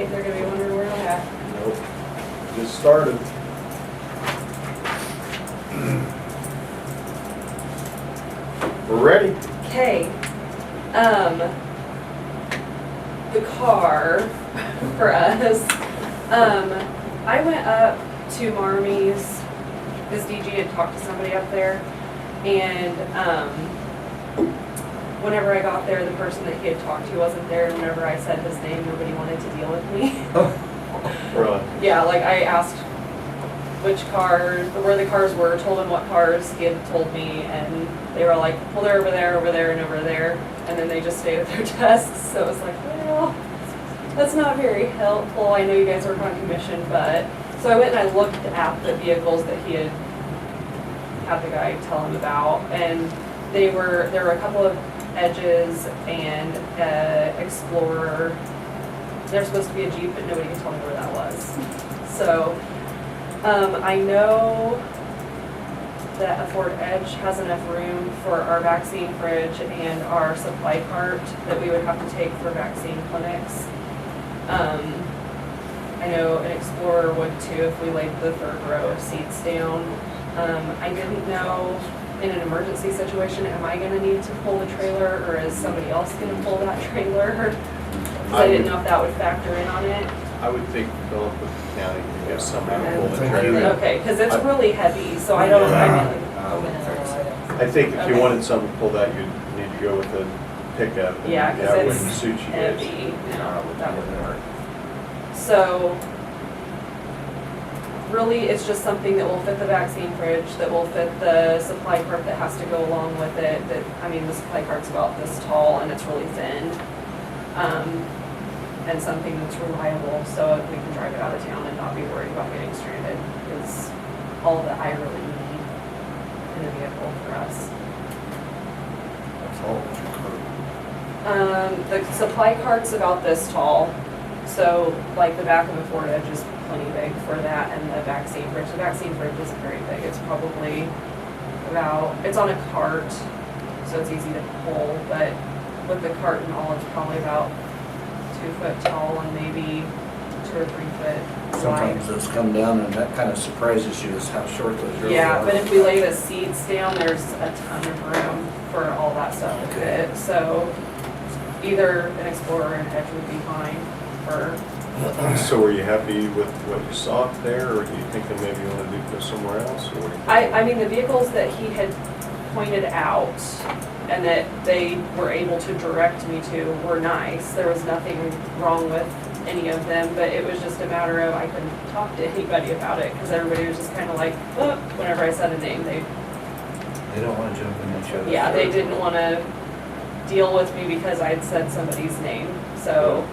think they're gonna be wondering where I'm at. Nope. Just started. We're ready. Okay, the car for us, I went up to Marmy's, this DG had talked to somebody up there, and, whenever I got there, the person that he had talked to wasn't there, and whenever I said his name, nobody wanted to deal with me. Really? Yeah, like I asked which car, where the cars were, told him what cars he had told me, and they were like, well, they're over there, and over there, and then they just stayed at their desks, so it was like, well, that's not very helpful. I know you guys work on commission, but, so I went and I looked at the vehicles that he had the guy tell him about, and there were a couple of Edges and Explorer. There's supposed to be a Jeep, but nobody could tell me where that was. So, I know that a Ford Edge has enough room for our vaccine fridge and our supply cart that we would have to take for vaccine clinics. I know an Explorer would too if we laid the third row of seats down. I didn't know, in an emergency situation, am I gonna need to pull the trailer, or is somebody else gonna pull that trailer? 'Cause I didn't know if that would factor in on it. I would think Philip with the county can get somebody to I pull would the think trailer. you- Okay, because it's really heavy, so I don't, I mean, I think if you Okay. wanted someone to pull that, you'd need to go with a pickup. and yeah, That because wouldn't it's suit you guys. heavy, no, that wouldn't work. So, really, it's just something that will fit the vaccine fridge, that will fit the supply cart that has to go along with it, that, I mean, the supply cart's about this tall and it's really thin. And something that's reliable, so we can drive it out of town and not be worried about getting stranded, is all that I really need in a vehicle for us. That's all that you The supply cart's about this tall, so like the back of the Ford Edge is plenty big for that, and the vaccine fridge. The vaccine fridge isn't very big. It's probably it's on a cart, so it's easy to pull, but with the cart and all, it's probably about 2 foot tall and maybe 2 or 3 foot wide. Sometimes those come down and that kind of surprises you is how short those really are. Yeah, but if we lay the seats down, there's a ton of room for all that stuff to Okay. fit. So either an Explorer or an Edge would be fine for, So were you happy with what you saw there, or do you think that maybe you want to go somewhere else? Or what do you think? I mean, the vehicles that he had pointed out and that they were able to direct me to were nice. There was nothing wrong with any of them, but it was just a matter of I couldn't talk to anybody about it because everybody was just kind of like, oh, whenever I said a name, They don't want to jump in each other's. yeah, they throat. didn't want to deal with me because I had said somebody's name, so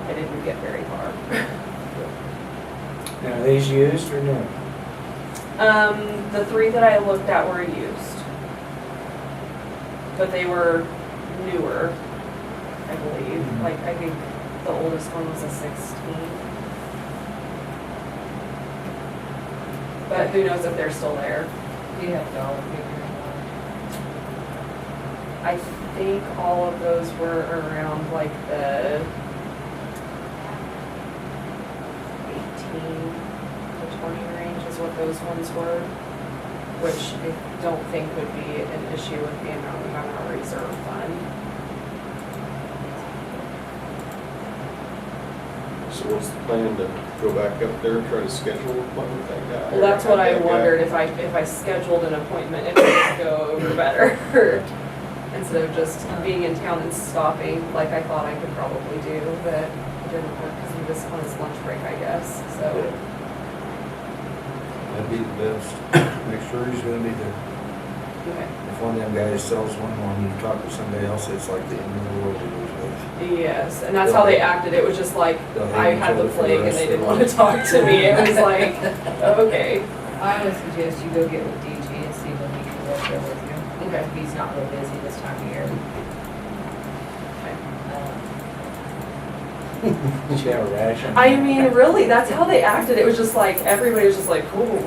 I didn't get very far. Now, are these used or new? The 3 that I looked at were used, but they were newer, I believe. Mhm. Like, I think the oldest one was a 16. But who knows if they're still there. Do you have dollar figure I think all of those were around like the 18 to 20 range is what those ones were, which I don't think would be an issue with the amount we have in our reserve fund. So what's the plan to go back up there and try to schedule an appointment with that guy? Well, that's what I That guy? wondered, if I scheduled an appointment, if it would go over better. Instead of just being in town and stopping like I thought I could probably do, but it didn't work because he was on his lunch break, I guess, so. That'd be the best. Make sure he's gonna be there. Okay. If one of them guys sells one while you talk to somebody else, it's like the end of the world to lose with. Yes, and that's how they acted. It was just like, They'll hate I each had the other for the plague and rest they of didn't their want to life. talk to me. It was like, okay. I would suggest you go get with DG and see when he can work there with you. Okay. He's not real busy this time of year. Did you have a ration? I mean, really, that's how they acted. It was just like, everybody was just like, cool,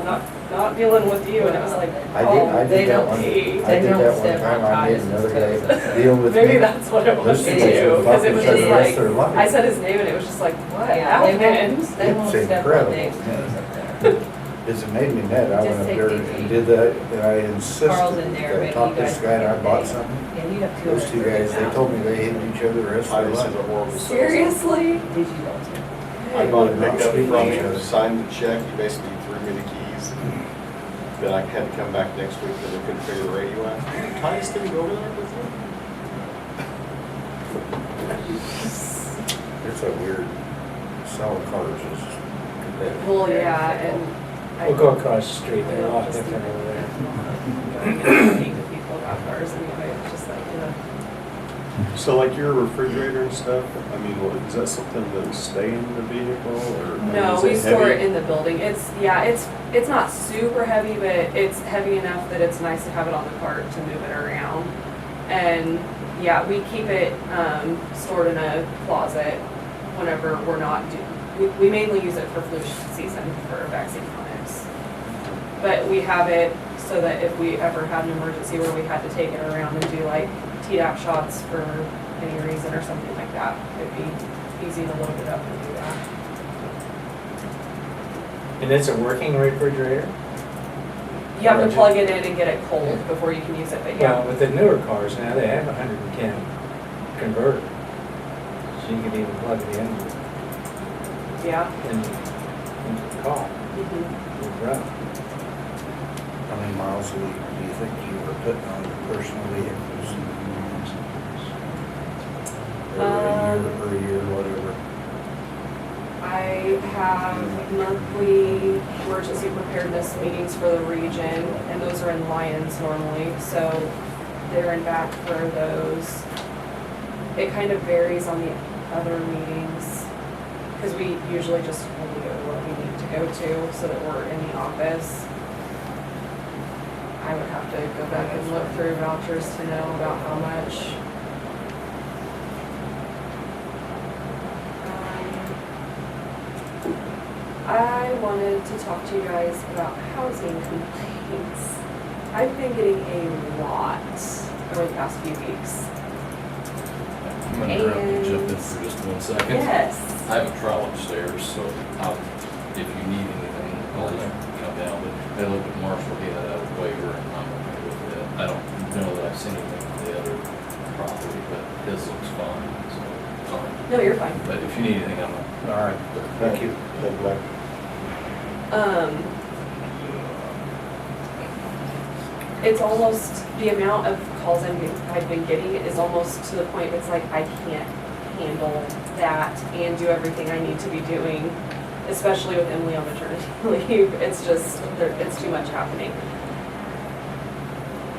not dealing with you, and it was like, I oh, did that one, pee. I did that one step on time, I made Ty's another toes. guy deal with me. Maybe that's what it was Those too, people should because it fuck was each other just the rest like, of their life. I said his name and it was just like, what Yeah, they happened? won't, they won't It's step on incredible. Dave's toes up there. Is it made me mad, I Just went up take there DG. and did that, and I insisted, Carl's in there, I maybe talked you to this guys guy and I can bought take- something. Yeah, you have two. Those two guys, they told me they hated each other the rest I of was their in a life. horrible salesman. Seriously? Did you go to? I bought a pickup Speaking from of each him, other. signed the check, he basically threw me the keys. Then I had to come back next week because I couldn't figure the radio out. Titus didn't go over there with you? It's a weird, selling cars is competitive. Well, yeah, and. I- We'll go across the street, we they're a don't lot just different even over there. Speak to people about cars anyway, it's just like, So like your refrigerator and stuff, I mean, is that something that stay in the vehicle or? I mean, No, is we it store heavy? it in the building. It's not super heavy, but it's heavy enough that it's nice to have it on the cart to move it around. And yeah, we keep it, stored in a closet whenever we're not we mainly use it for flu season for vaccine clinics. But we have it so that if we ever had an emergency where we had to take it around and do like Tdap shots for any reason or something like that, it'd be easy to load it up and do that. And it's a working refrigerator? You have to plug it in and get it cold before you can use it, but Well, yeah. with the newer cars now, they have 110 converter. So you can even plug it in Yeah. into the car. Mhm. It's rough. How many miles a week do you think you were putting on your personal vehicles? Or a year, whatever. I have monthly emergency preparedness meetings for the region, and those are in Lyons normally, so there and back for those. It kind of varies on the other meetings, because we usually just only go to what we need to go to, so that we're in the office. I would have to go back and look through vouchers to know about how much. I wanted to talk to you guys about housing complaints. I've been getting a lot over the past few weeks. I'm gonna interrupt you, jump in for just 1 second. Yes. I have a trial upstairs, so if you need anything, I'll just come down. But I looked at Marshall, he had a waiver, and I'm okay with it. I don't know that I've seen anything from the other property, but his looks fine, so, sorry. No, you're fine. But if you need anything, I'm All right, thank you. Thank you, Mike. It's almost, the amount of calls I've been getting is almost to the point it's like I can't handle that and do everything I need to be doing, especially with Emily on maternity leave. It's just, it's too much happening.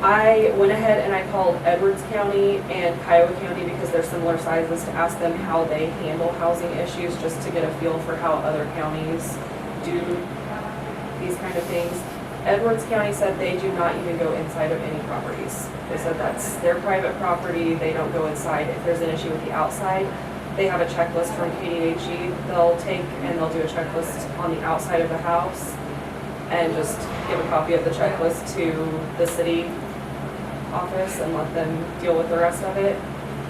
I went ahead and I called Edwards County and Kiowa County because they're similar sizes to ask them how they handle housing issues, just to get a feel for how other counties do these kind of things. Edwards County said they do not even go inside of any properties. They said that's their private property, they don't go inside. If there's an issue with the outside, they have a checklist from KDHE they'll take, and they'll do a checklist on the outside of the house and just give a copy of the checklist to the city office and let them deal with the rest of it.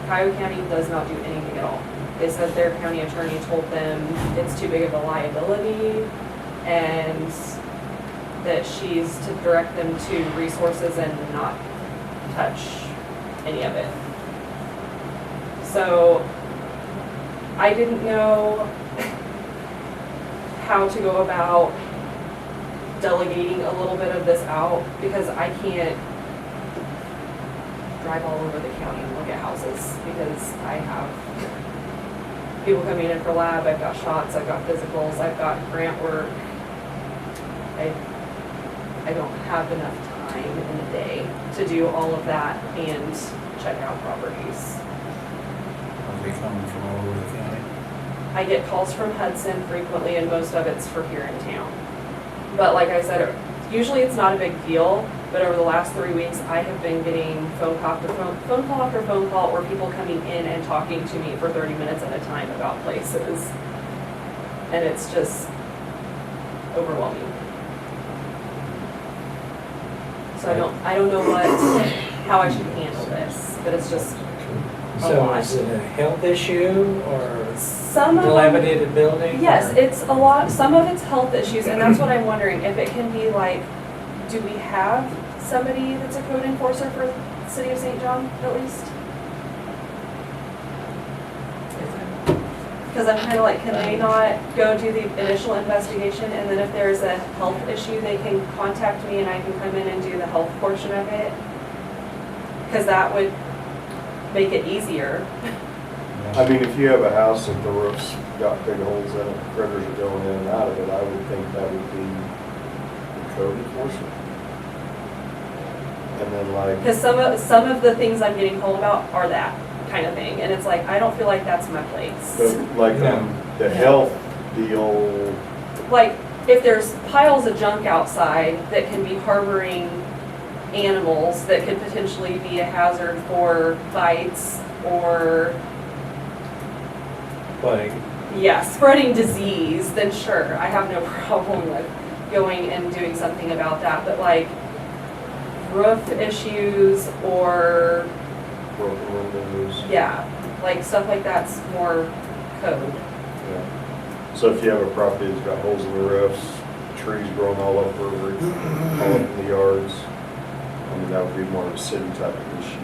Kiowa County does not do anything at all. They said their county attorney told them it's too big of a liability and that she's to direct them to resources and not touch any of it. So I didn't know how to go about delegating a little bit of this out because I can't drive all over the county and look at houses because I have people coming in for lab, I've got shots, I've got physicals, I've got grant work. I don't have enough time in the day to do all of that and check out properties. Are they coming from all over the county? I get calls from Hudson frequently and most of it's for here in town. But like I said, usually it's not a big deal, but over the last 3 weeks, I have been getting phone call after phone call or people coming in and talking to me for 30 minutes at a time about places. And it's just overwhelming. So I don't know how I should handle this, but it's just a So lot. is it a health issue or Some of them, dilapidated building? yes, or- it's a lot, some of it's health issues, and that's what I'm wondering, if it can be like, do we have somebody that's a code enforcer for the city of St. John, at least? Because I'm kind of like, can they not go do the initial investigation, and then if there's a health issue, they can contact me and I can come in and do the health portion of it? Because that would make it easier. I mean, if you have a house that the roof's got big holes in it, critters are going in and out of it, I would think that would be the code enforcement. And then like, Because some of the things I'm getting told about are that kind of thing, and it's like, I don't feel like that's my place. like No. the health deal, Like, if there's piles of junk outside that can be harboring animals that could potentially be a hazard for bites or, Like, yeah, spreading disease, then sure, I have no problem with going and doing something about that. But like roof issues or, broken windows. yeah, like stuff like that's more code. Yeah. So if you have a property that's got holes in the roofs, trees growing all up over it, all up in the yards, I mean, that would be more of a city type of issue.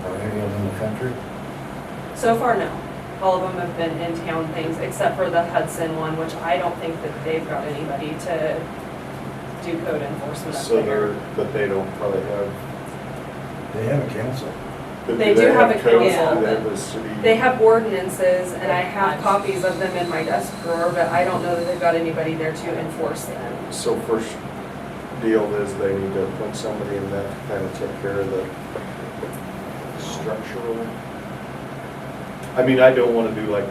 Are any of them in the country? So far, no. All of them have been in-town things, except for the Hudson one, which I don't think that they've got anybody to do code enforcement up So there. but they don't probably have. They have a council. But They do have a codes? council, Do they but have a city? They have ordinances, and I have copies of them in my desk drawer, but I don't know that they've got anybody there to enforce them. So first deal is they need to appoint somebody in that to kind of take care of the structural. I mean, I don't want to do like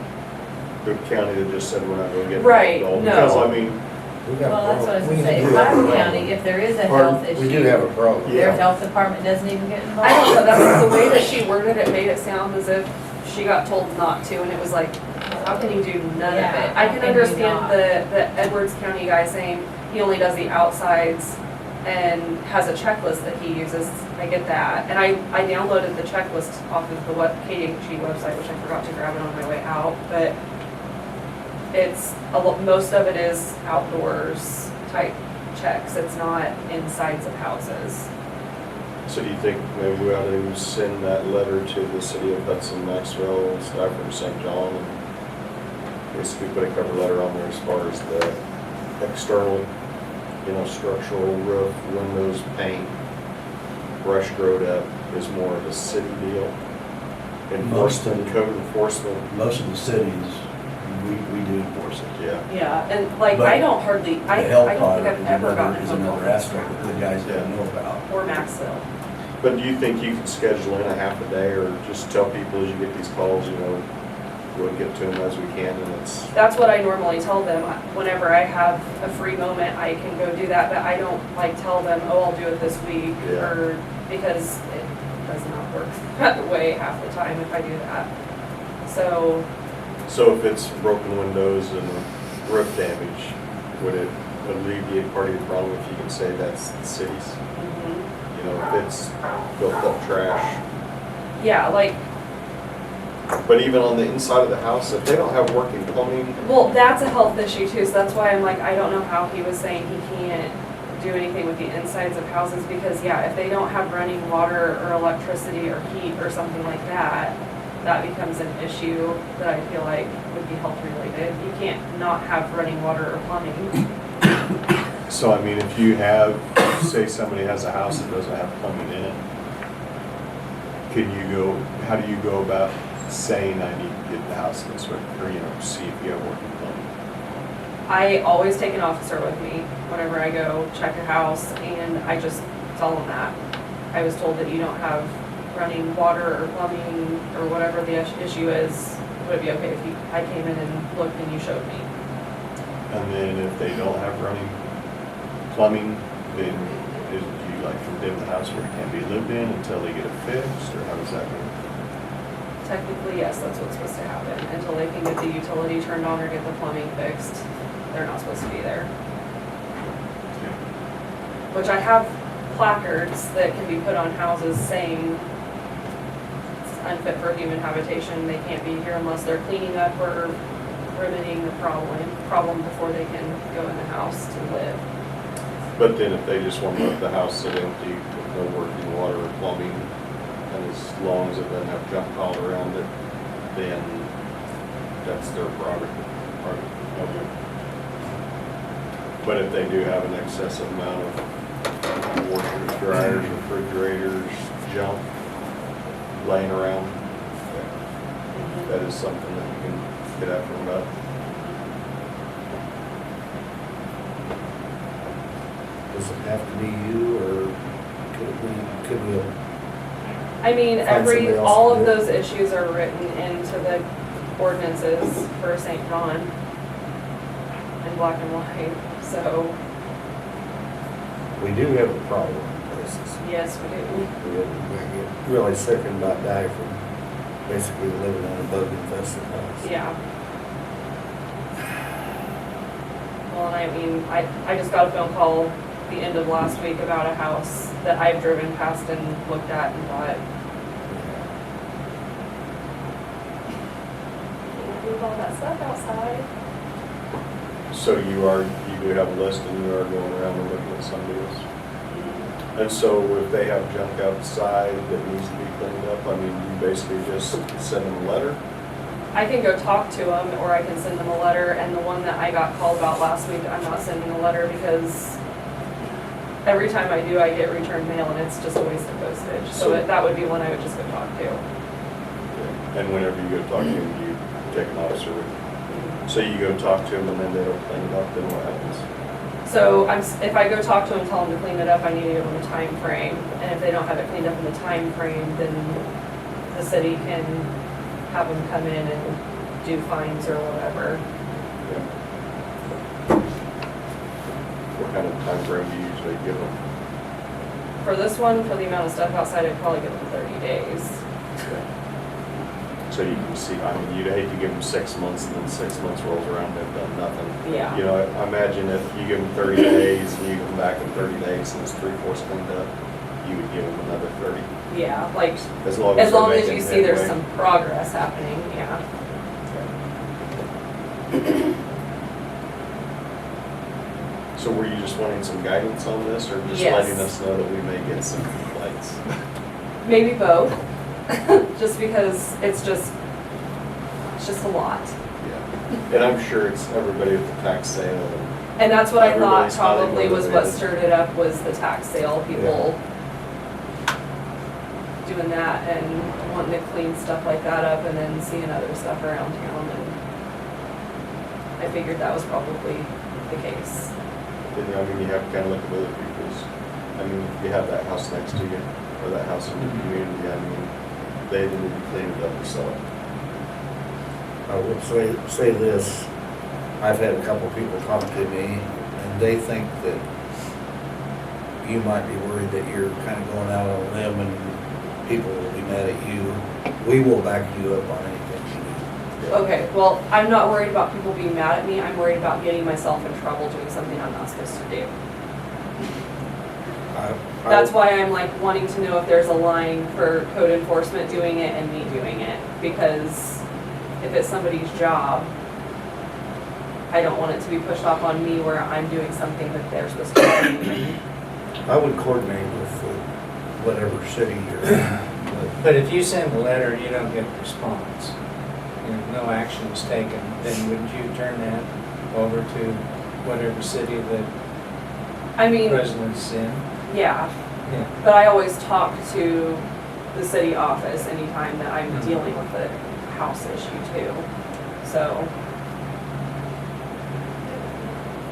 Cook County that just said we're not going to get Right, involved. no. Because I mean, We got a Well, that's what I was problem. gonna say, We do have a Loudoun problem. County, if there is a Pardon? health issue. We do have a problem. Yeah. Their health department doesn't even get involved. I don't know, that's the way that she worded it made it sound as if she got told not to, and it was like, how can you do none of Yeah, it? I how can can you understand not? the Edwards County guy saying he only does the outsides and has a checklist that he uses. I get that. And I downloaded the checklist off of the KDHE website, which I forgot to grab it on my way out, but it's, most of it is outdoors type checks. It's not insides of houses. so do you think maybe we ought to send that letter to the city of Hudson, Maxwell, Stafford, St. John, and basically put a cover letter on there as far as the external, structural roof, windows, paint, brush growed up is more of a city deal. Enforcement, code enforcement, Most of the cities, we do enforce it. yeah. Yeah, and like, But I don't hardly, I The health don't think audit I've is ever another, gotten a is phone call another from aspect that the guys don't know about. or Maxville. But do you think you can schedule in a half a day or just tell people as you get these calls, we'll get to them as we can and it's, That's what I normally tell them. Whenever I have a free moment, I can go do that, but I don't like tell them, oh, I'll do it this week, Yeah. or, because it does not work that way half the time if I do that. So, so if it's broken windows and roof damage, would it alleviate part of the problem if you can say that's the city's? If it's built up trash. yeah, like, But even on the inside of the house, if they don't have working plumbing, well, that's a health issue too, so that's why I'm like, I don't know how he was saying he can't do anything with the insides of houses, because yeah, if they don't have running water or electricity or heat or something like that, that becomes an issue that I feel like would be health related. You can't not have running water or plumbing. so I mean, if you have, say somebody has a house that doesn't have plumbing in it, how do you go about saying I need to get the house this way, or, see if you have working plumbing? I always take an officer with me whenever I go check a house, and I just tell them that. I was told that you don't have running water or plumbing or whatever the issue is. Would it be okay if I came in and looked and you showed me? And then if they don't have running plumbing, then do you like condemn the house where it can't be lived in until they get it fixed, or how does that go? Technically, yes, that's what's supposed to happen. Until they can get the utility turned on or get the plumbing fixed, they're not supposed to be there. Which I have placards that can be put on houses saying it's unfit for human habitation, they can't be here unless they're cleaning up or remedying the problem before they can go in the house to live. But then if they just want to let the house sit empty with no working water or plumbing, and as long as it doesn't have junk piled around it, then that's their prerogative. Okay. But if they do have an excessive amount of washers, dryers, refrigerators, junk laying around, that is something that you can get after them about. Does it have to be you, or could we, I mean, Find somebody else all to of do it. those issues are written into the ordinances for St. John in black and white, so we do have a problem in places. yes, we do. We get really sick and about die from basically living on a bug infested house. Yeah. Well, and I mean, I just got a phone call the end of last week about a house that I've driven past and looked at and thought, move all that stuff outside. So you do have a list and you are going around and looking at some deals? And so if they have junk outside that needs to be cleaned up, I mean, you basically just send them a letter? I can go talk to them, or I can send them a letter, and the one that I got called about last week, I'm not sending a letter because every time I do, I get returned mail and it's just a waste of postage. So that would be one I would just go talk to. And whenever you go talk to them, you take an officer with you. So you go talk to them and then they don't clean it up, then what happens? So if I go talk to them and tell them to clean it up, I need to give them a time frame. And if they don't have it cleaned up in the time frame, then the city can have them come in and do fines or whatever. Yeah. What kind of time frame do you usually give them? For this one, for the amount of stuff outside, I'd probably give them 30 days. So you can see, I mean, you'd hate to give them 6 months and then 6 months rolls around, they've done nothing. Yeah. You know, I imagine if you give them 30 days and you come back in 30 days and it's 3/4 cleaned up, you would give them another 30. Yeah, like, As long as they're long as making you see there's headway. some progress happening, yeah. So were you just wanting some guidance on this or just Yes. letting us know that we may get some complaints? Maybe both, just because it's just a lot. Yeah. And I'm sure it's everybody at the tax sale and And that's what I thought Everybody's highly probably was what motivated. stirred it up, was the tax sale, people doing that and wanting to clean stuff like that up and then seeing other stuff around town, and I figured that was probably the case. then, I mean, you have to kind of look at other people's, I mean, you have that house next to you or that house in the community, I mean, they need to clean it up and sell it. I would say this, I've had a couple people talk to me, and they think that you might be worried that you're kind of going out on a limb and people will be mad at you. We will back you up on anything you do. Okay, well, I'm not worried about people being mad at me, I'm worried about getting myself in trouble doing something I'm not supposed to do. That's why I'm like wanting to know if there's a line for code enforcement doing it and me doing it, because if it's somebody's job, I don't want it to be pushed off on me where I'm doing something that they're supposed to be doing. I would coordinate with whatever city you're in. But if you send a letter and you don't get a response, and no action is taken, then wouldn't you turn that over to whatever city the I mean, resident's in? yeah, Yeah. but I always talk to the city office anytime that I'm Mhm. dealing with a house issue too. So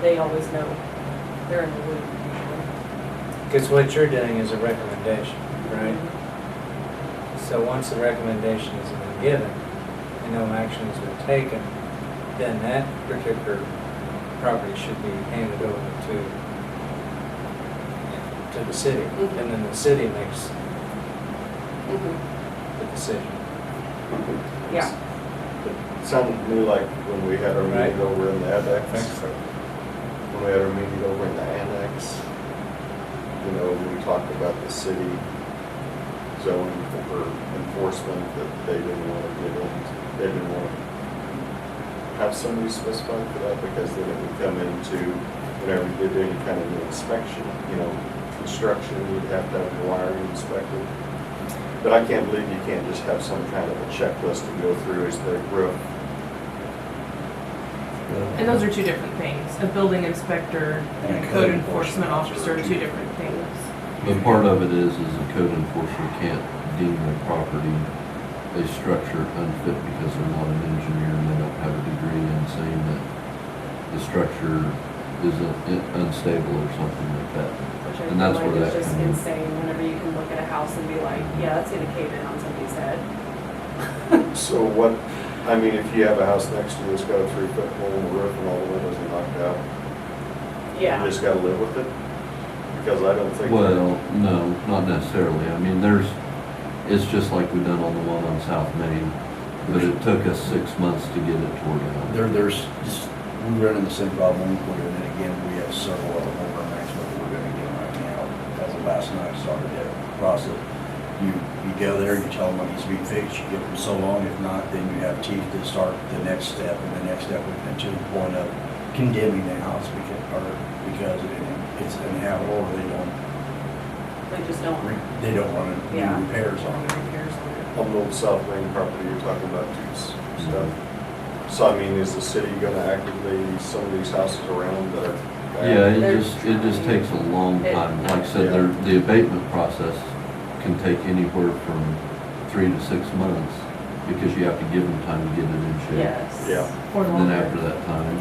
they always know, they're in the loop usually. Because what you're doing is a recommendation, right? So once the recommendation has been given and no action has been taken, then that particular property should be handed over to the city. Mhm. And then the city makes Mhm. the decision. Yeah. It sounded to me like when we had our meeting Right. over in the annex, so. when we had our meeting over in the annex, you know, we talked about the city zoning for enforcement, that they didn't want to get in, they didn't want to have somebody specified for that, because then it would come into, whenever you did any kind of new inspection, you know, construction, you'd have to have the wiring inspected. But I can't believe you can't just have some kind of a checklist to go through as the roof. And those are two different things. A building inspector and a code enforcement officer are two different things. But part of it is a code enforcer can't deem the property a structure unfit because they're not an engineer and they don't have a degree in saying that the structure is unstable or something like that. Which I And that's feel where like that is just comes in. insane whenever you can look at a house and be like, yeah, that's gonna cave in on somebody's head. So what, I mean, if you have a house next to you that's got a 3-foot hole in the roof and all the windows are knocked out, you Yeah, just gotta live with it? Because I don't think. Well, no, not necessarily. I mean, it's just like we done on the one on South Main, but it took us 6 months to get it tore down. There's just, we run into the same problem when we're doing it again. We have several of them over in Maxwell that we're gonna get right now. As of last night, started that process. You go there, you tell them what needs to be fixed, you give them so long, if not, then you have teeth to start the next step, and the next step would be to the point of condemning the house because it's uninhabitable, or they just don't. they don't want to do Yeah. repairs on it. Repairs on it. On the old South Main property you're talking about too, stuff. So I mean, is the city gonna actively, some of these houses around that are bad? Yeah, They're it just takes a long It- time. Like I said, the abatement process can take anywhere from 3 to 6 months because you have to give them time to get it in shape. Yes. Yeah. Or And then longer. after that time,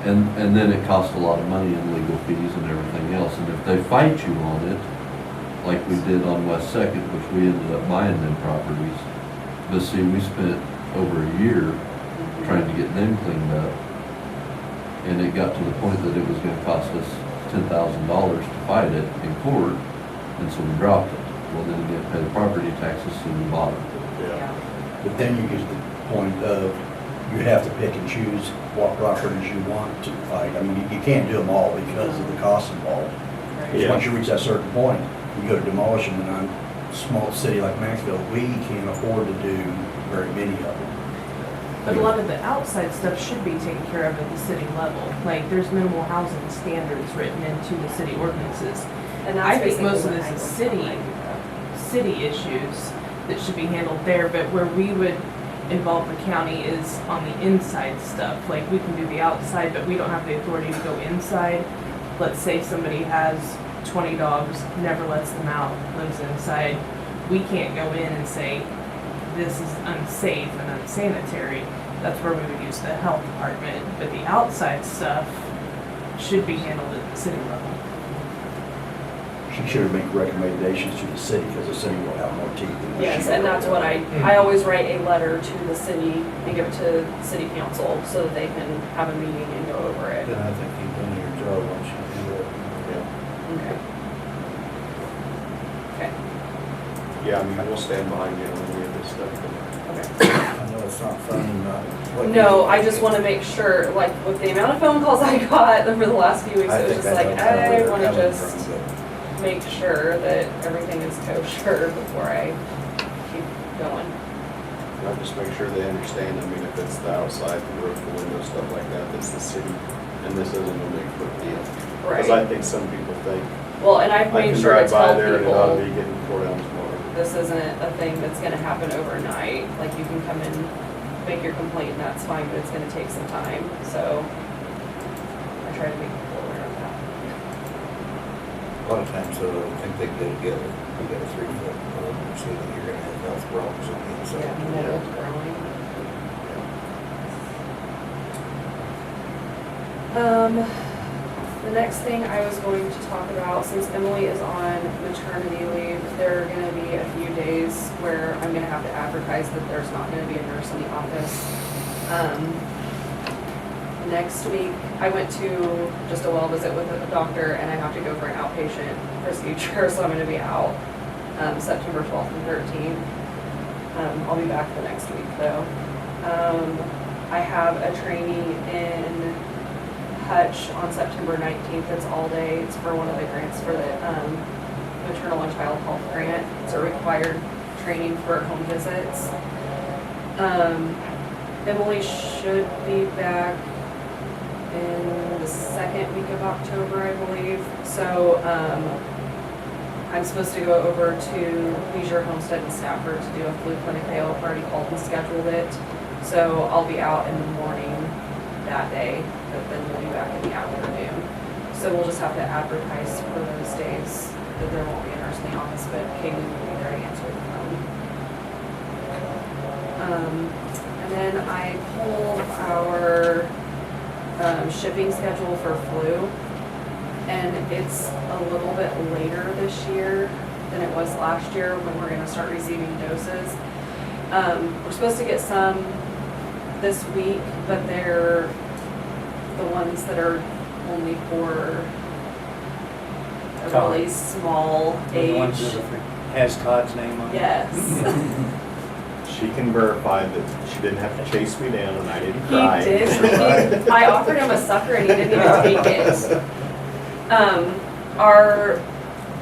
and then it costs a lot of money in legal fees and everything else. And if they fight you on it, like we did on West Second, which we ended up buying them properties, but see, we spent over a year trying to get them cleaned up. And it got to the point that it was gonna cost us $10,000 to fight it in court, and so we dropped it. Well, then you have to pay the property taxes, so we bought it. Yeah. But then you get to the point of, you have to pick and choose what properties you want to fight. I mean, you can't do them all because of the costs involved. Because Yeah. once you reach that certain point, you go to demolish them, and on a small city like Maxville, we can't afford to do very many of them. But a lot of the outside stuff should be taken care of at the city level. Like, there's minimal housing standards written into the city ordinances. And I that's think most basically of what this is I go for. city issues that should be handled there, but where we would involve the county is on the inside stuff. Like, we can do the outside, but we don't have the authority to go inside. Let's say somebody has 20 dogs, never lets them out, lives inside. We can't go in and say, this is unsafe and unsanitary. That's where we would use the health department, but the outside stuff should be handled at the city level. She should make recommendations to the city, because the city will have more teeth than. Yes, she and will. that's what I always write a letter to the city and give it to city council so that they can have a meeting and go over it. Then I think you've done your job once you do that. Yeah. Okay. Okay, Yeah, I mean, we'll stand behind you on any of this stuff. okay. I know it's not fun, not. what No, you- I just wanna make sure, like, with the amount of phone calls I got over the last few weeks, I it was think just like, that's kinda where I they're wanna coming just from, but make sure that everything is kosher before I keep going. I'll just make sure they understand, I mean, if it's the outside, the roof, the window, stuff like that, that's the city, and this isn't a big foot deal. Because I Right. think some people think, Well, and I've I made can sure to drive by tell there and it ought to people, be getting tore down tomorrow. this isn't a thing that's gonna happen overnight. Like, you can come in, make your complaint, and that's fine, but it's gonna take some time, so I try to make people aware of that. a lot of times, I think they go together. You got a 3-foot pole, so that you're gonna have health problems on the inside. Mold growing. The next thing I was going to talk about, since Emily is on maternity leave, there are gonna be a few days where I'm gonna have to advertise that there's not gonna be a nurse in the office. Next week, I went to just a well visit with a doctor, and I have to go for an outpatient procedure, so I'm gonna be out, September 12th and 13th. I'll be back the next week though. I have a training in Hutch on September 19th. It's all day. It's for one of the grants for the maternal and child health grant. It's a required training for home visits. Emily should be back in the second week of October, I believe. So, I'm supposed to go over to Leisure Homestead in Stafford to do a flu clinic. They already called and scheduled it. So I'll be out in the morning that day, but then we'll be back in the afternoon. So we'll just have to advertise for those days that there won't be a nurse in the office, but Kaylee will be there to answer the phone. And then I pulled our shipping schedule for flu. And it's a little bit later this year than it was last year when we're gonna start receiving doses. We're supposed to get some this week, but they're the ones that are only for a really small The ones age. that has Todd's name on it. Yes. She can verify that she didn't have to chase me down and I didn't He cry. did. I offered him a sucker and he didn't even take it. Our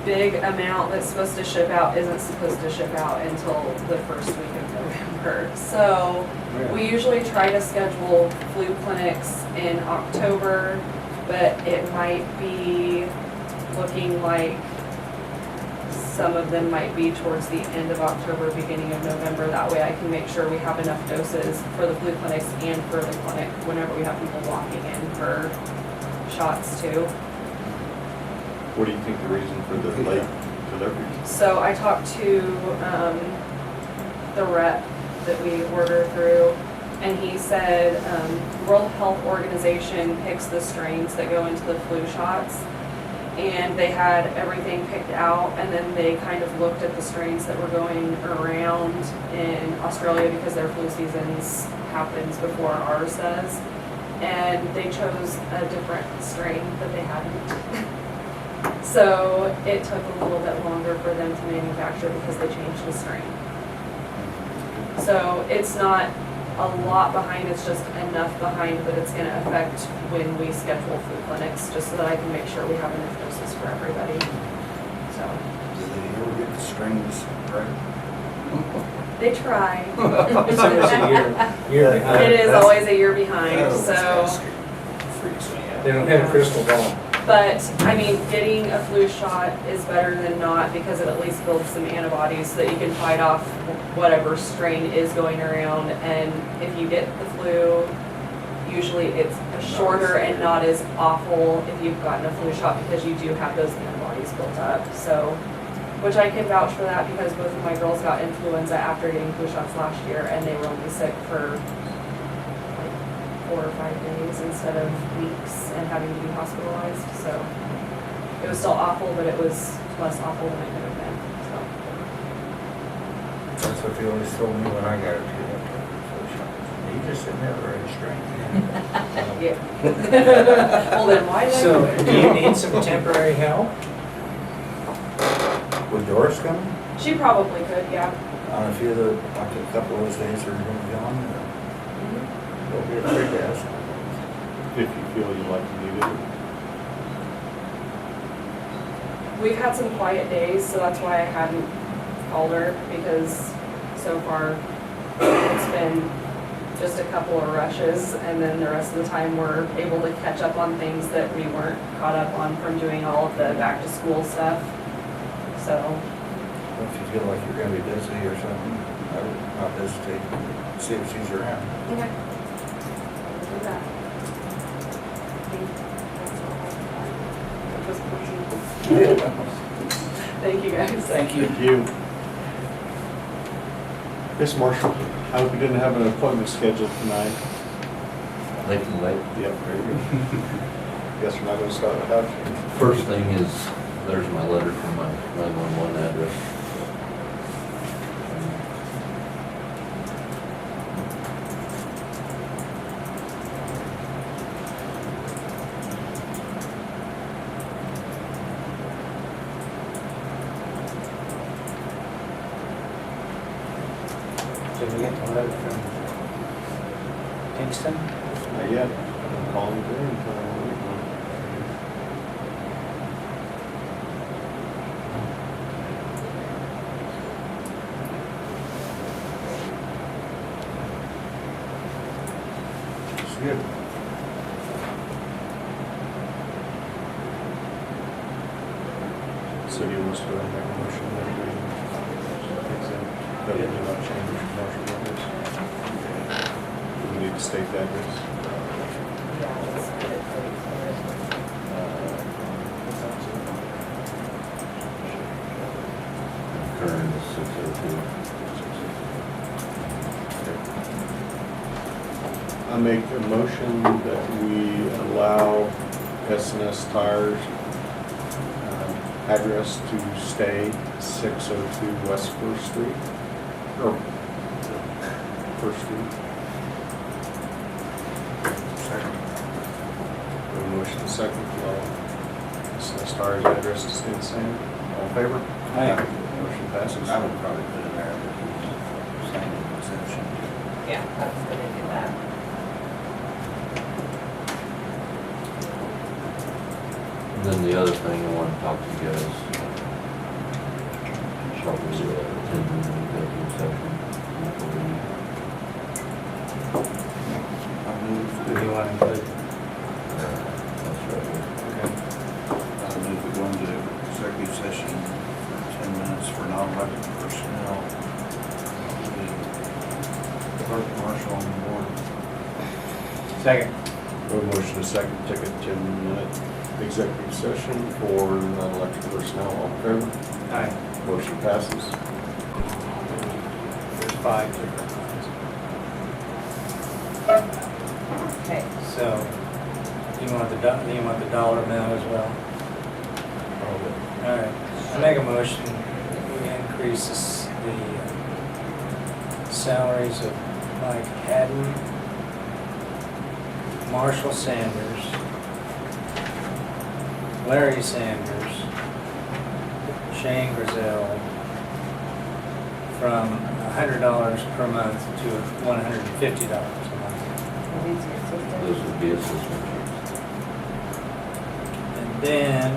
big amount that's supposed to ship out isn't supposed to ship out until the first week of November. So we usually try to schedule flu clinics in October, but it might be looking like some of them might be towards the end of October, beginning of November. That way I can make sure we have enough doses for the flu clinics and for the clinic whenever we have people walking in for shots too. What do you think the reason for the late delivery? So I talked to the rep that we order through, and he said World Health Organization picks the strains that go into the flu shots, and they had everything picked out, and then they kind of looked at the strains that were going around in Australia because their flu seasons happens before ours does, and they chose a different strain that they hadn't. So it took a little bit longer for them to manufacture because they changed the strain. So it's not a lot behind, it's just enough behind that it's gonna affect when we schedule flu clinics, just so that I can make sure we have enough doses for everybody. So, Do they ever get the strings right? they try. It's always a year behind. It is always a year behind, Oh, so. freaks me out. They don't have a crystal ball. But, I mean, getting a flu shot is better than not because it at least builds some antibodies so that you can fight off whatever strain is going around. And if you get the flu, usually it's shorter and not as awful if you've gotten a flu shot because you do have those antibodies built up. So, which I can vouch for that because both of my girls got influenza after getting flu shots last year and they were only sick for 4 or 5 days instead of weeks and having to be hospitalized. So it was still awful, but it was less awful than it could have been. So That's what they always told me when I got it too. You just didn't have the right strength. yeah. Well, then why did I So, do it? do you need some temporary help? Would Doris come She probably could, yeah. on a few of the, like a couple of those days that are going to be gone? Don't be afraid to ask. If you feel you like you need it. We've had some quiet days, so that's why I hadn't called her because so far it's been just a couple of rushes and then the rest of the time we're able to catch up on things that we weren't caught up on from doing all of the back to school stuff. So, If you feel like you're gonna be busy or something, I would not hesitate to see if she's around. okay. We'll do that. Thank you guys. Thank you. Thank you. Miss Marshall, I hope you didn't have an appointment scheduled tonight. They can wait. Yep, very good. Guess we're not gonna start without you. First thing is, there's my letter from my 911 address. Did we get the letter from Kingston? Not yet. I'm calling today. Good. So do you want us to make a motion that we accept, that we do not change commercial levels? We need to state that, Bruce. Yeah, let's put it pretty clear. Current is 602. I make a motion that we allow S&S Tires address to stay 602 West First Street, or First Street. Second. We have a motion and second to allow S&S Tires address to stay the same. All in favor? Aye. Motion passes. I would probably put in there that he's staying in Conception. Yeah, I was gonna do that. And then the other thing I want to talk to you guys, probably attend the executive session. I move, Do you want to include? That's right here. I move we go into executive session for 10 minutes for non-elected personnel. The clerk, marshal, on the board. Second. We have a motion and second to take a 10-minute executive session for non-elected personnel. All in favor? Aye. Motion passes. There's 5 different ones. Okay. So, you want the dollar amount as well? All right. I make a motion, we increase the salaries of Mike Haddon, Marshall Sanders, Larry Sanders, Shane Griselle, from $100 per month to $150 a month. Are these your sisters? Those would be assistant chiefs. And then,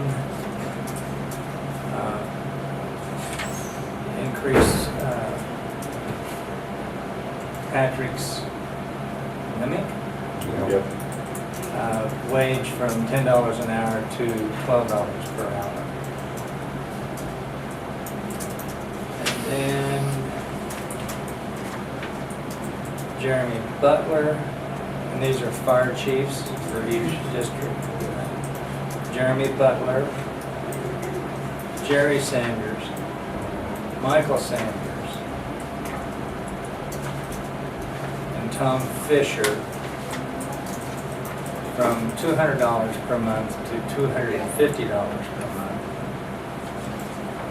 increase, Patrick's Yep. wage from $10 an hour to $12 per hour. And then Jeremy Butler, and these are fire chiefs for each district. Jeremy Butler, Jerry Sanders, Michael Sanders, and Tom Fisher, from $200 per month to $250 per month.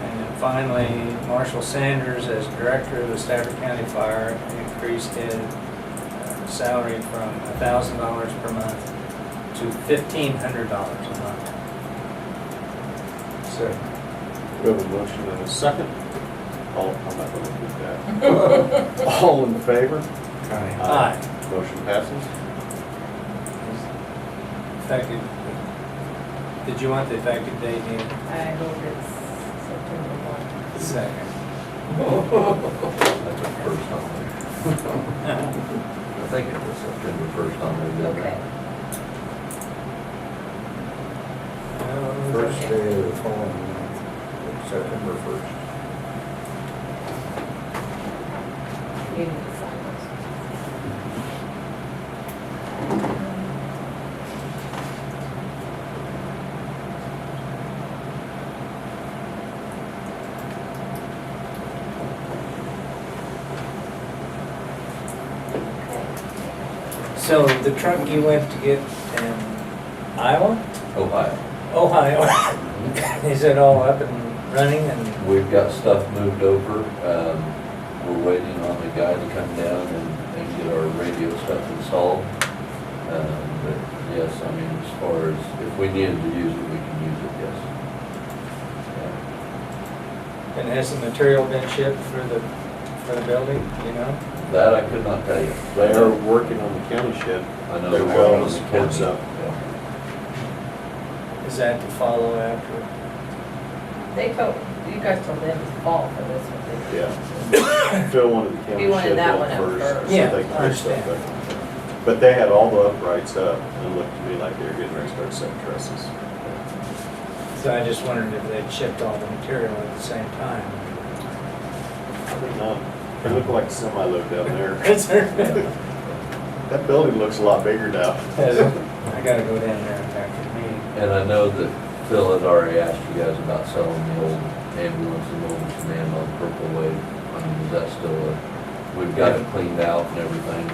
And then finally, Marshall Sanders, as director of the Stafford County Fire, increased his salary from $1,000 per month to $1,500 a month. Second. We have a motion and a second. All, I'm not going to do that. All in favor? Aye. Motion passes. Effective, did you want the effective date in? I hope it's September 1. Second. That's the first on there. I think it was September 1st on there, didn't Okay. Oh, First day of the following month, September 1st. You need to sign those. So the truck you went to get in Iowa? Ohio. Ohio, is it all up and running and? We've got stuff moved over. We're waiting on the guy to come down and get our radio stuff installed. But yes, I mean, as far as, if we needed to use it, we can use it, yes. And has the material been shipped for the building, you know? That I could not tell you. They are working on the county shed. I know They're they're well working on the supports county. up. Is that to follow after? They told, you guys told them to fall for this one. didn't you? Yeah. Phil wanted the county He wanted shed that built one out first. first. So Yeah, they can I put stuff understand. back on. But they had all the uprights up, and it looked to me like they were getting ready to start setting trusses. So I just wondered if they chipped all the material at the same time. Probably not. It looked like a semi load down there. Is there? That building looks a lot bigger now. I gotta go down there and back to the meeting. And I know that Phil had already asked you guys about selling the old ambulance and mobile command on Purple Wave. I mean, is that still we've got it cleaned out and everything,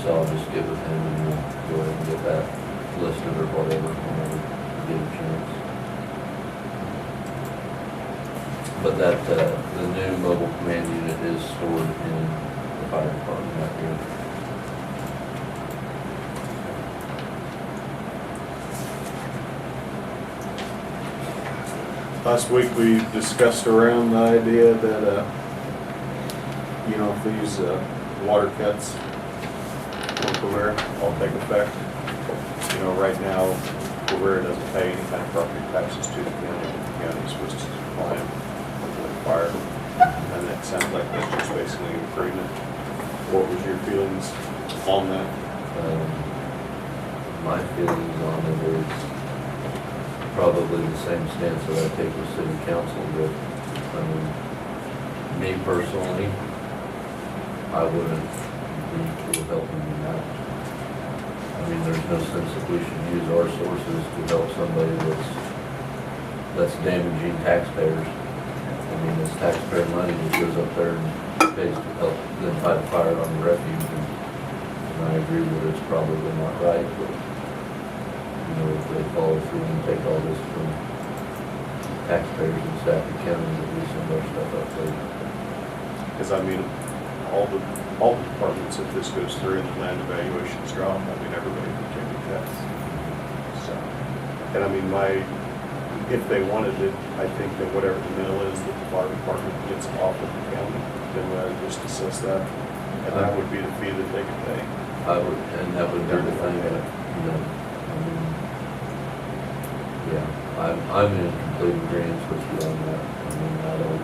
so I'll just get with him and we'll go ahead and get that listed or whatever whenever we get a chance. But that, the new mobile command unit is stored in the fire department out here. Last week, we discussed around the idea that, you know, if these water cuts on Calvera all take effect, you know, right now, Calvera doesn't pay any kind of property taxes to the county. The county is supposed to supply them with fire. And it sounds like that's just basically an agreement. What was your feelings on that? My feelings on it is probably the same stance that I take with city council, that, I mean, me personally, I wouldn't be for helping them out. I mean, there's no sense that we should use our sources to help somebody that's damaging taxpayers. I mean, it's taxpayer money that goes up there and pays to help them fight a fire on the refuge, and I agree that it's probably not right, but you know, if they follow through and take all this from taxpayers and Stafford County, that we send our stuff up there. Because I mean, all the departments, if this goes through and the land evaluations drop, I mean, everybody can take a test. So, and I mean, if they wanted it, I think that whatever the mill is that the fire department gets off of the county, then we ought to just assess that. And that would be the fee that they could pay. And that would be the thing that, you know, I mean, yeah, I'm in complete agreement with you on that. I mean, I don't,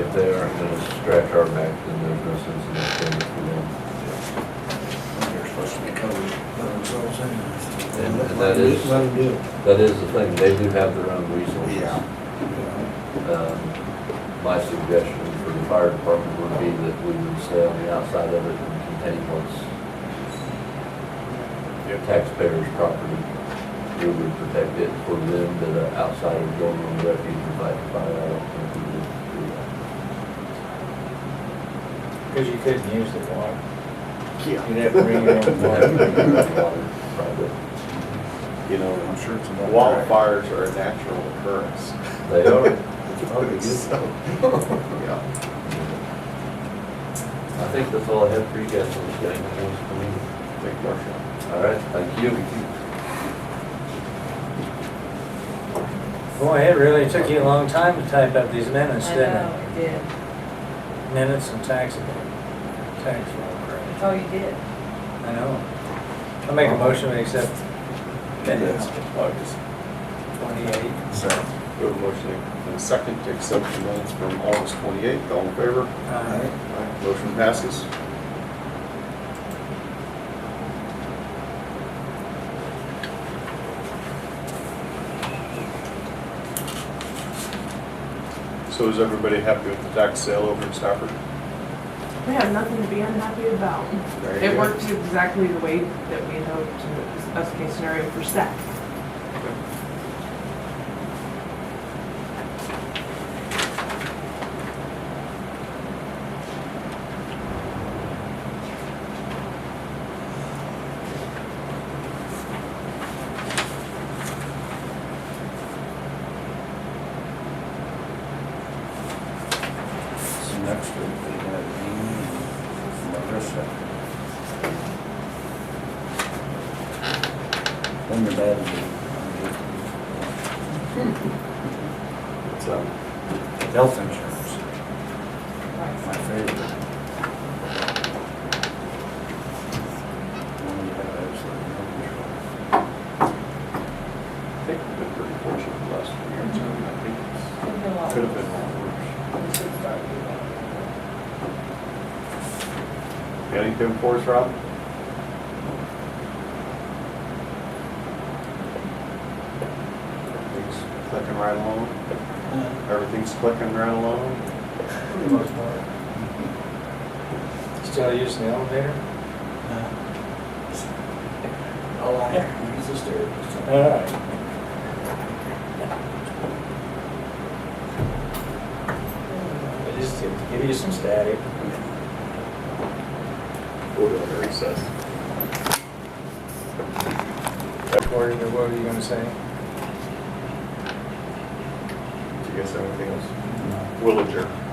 if they aren't gonna scratch our back, then there's no sense in us doing it for them. They're supposed to be covered by themselves anyways. And that is, Let them do it. that is the thing, they do have their own resources. Yeah. My suggestion for the fire department would be that we would stay on the outside of it and contain what's taxpayers' property. We would protect it for them, that outsiders going on the refuge and fighting fire, I don't think we would do that. Because you couldn't use the water. Yeah. You'd have to bring your own water. Probably. You know, I'm sure it's about wildfires are a natural occurrence. They are. So, yeah. I think that's all I have for you guys on this gang. Thank you, Marshall. All right, thank you. Boy, it really took you a long time to type up these minutes, I didn't know, it did. it? Minutes and tax roll credit. Oh, you did? I know. I'll make a motion to accept minutes, August. 28. So, We have a motion and a second to accept the minutes from August 28th. All in favor? Aye. Motion passes. So is everybody happy with the tax sale over in Stafford? We have nothing to be unhappy about. Very It good. worked exactly the way that we had hoped. It was the best case scenario for staff. so next week we got Amy and Marissa. Then your dad will What's up? be health insurance. My favorite. When you have absolutely no control. I think we've been pretty fortunate the last few years. I think it could have been more worse. Kenny? anything to enforce, Rob? Everything's clicking right along? Everything's clicking right along? For the most part. Still using the elevator? All I have to use is stairs. All right. Just to give you some static. We'll go into recess. Gordon, or what were you gonna say? Do you guys have anything else? We'll adjourn.